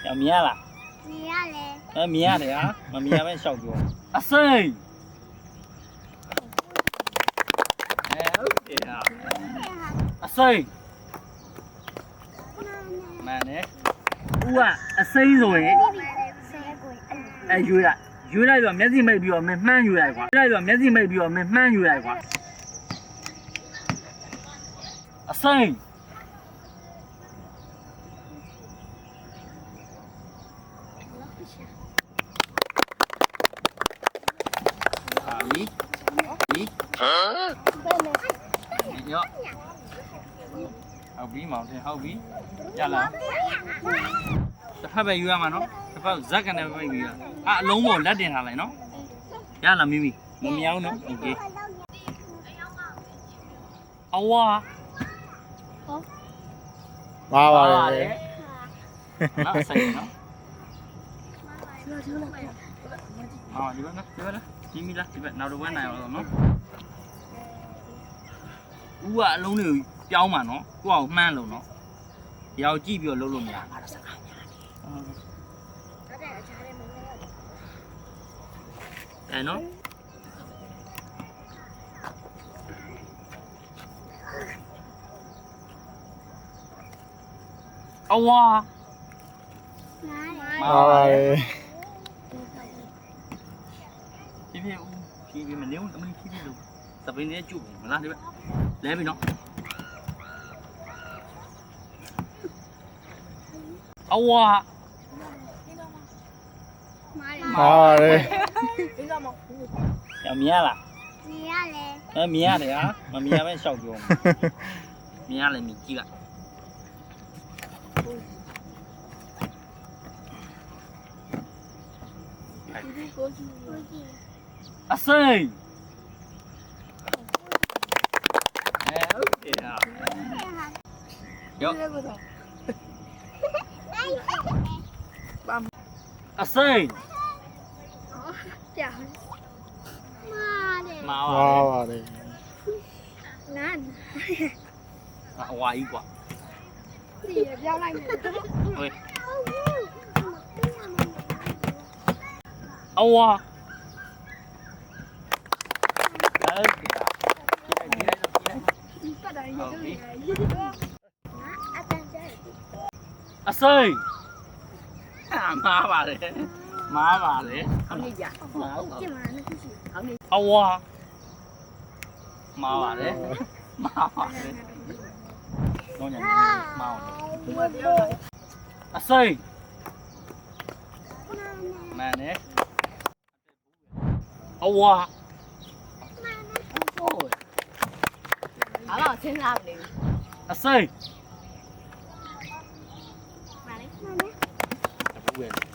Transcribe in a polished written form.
要灭了，灭嘞，灭的呀，灭完小狗。啊生，哎，OK 啊，啊生，慢点，我啊生rồi，哎有了，有了就面子没比我们慢有来过，有了就面子没比我们慢有来过。啊生。咦？有，後邊冇聽後邊，ရလားတစ်ဖက်ပဲယူရမှာနော်တစ်ဖက်ဇက်ကနေပဲယူရအလုံးပေါ်လက်တင်ထားလိုက်နော်ရလားမိမိမမြောင်းနော်โอเคအဝါပါပါတယ် နော်ဆိုင်နော်အော်ဒီဘက်နော်ဒီဘက်နော်ကြီးမိလားဒီဘက်နောက်တစ်ဝက်နိုင်အောင်နော်ဦးကအလုံးလေးကိုပြောင်းမှာနော်ကိုယ့်အောင်မှန်းလို့နော်ရောင်ကြည့်ပြီးတော့လုံးလို့မရဘူးအဲ့ဒါစကားများတယ်နော်အဝါ ပါပါတယ် ဖြည်းဖြည်းဦးဖြည်းဖြည်းမနေဘူးအမလေးဖြည်းဖြည်းလို့သပင်းလေးကျုပ်မလားဒီဘက်လဲပြီနော်အဝါ ပါပါတယ် 要灭了，灭嘞，灭的呀，灭完小狗，灭了米鸡了。啊生，哎，OK 啊，有，啊生，妈的，妈 ပါ 哇， ပါတယ် 难，啊哇一挂，自己不要赖你。喂，啊哇。အစိမ်းမားပါလေမားပါလေဟုတ်ပြီမားပါအဝါမားပါလေမားပါလေတော့ညမားပါအစိမ်းမန်နေအဝါ好了，先拉不了。အစိမ်း 妈嘞，ဘူးပဲ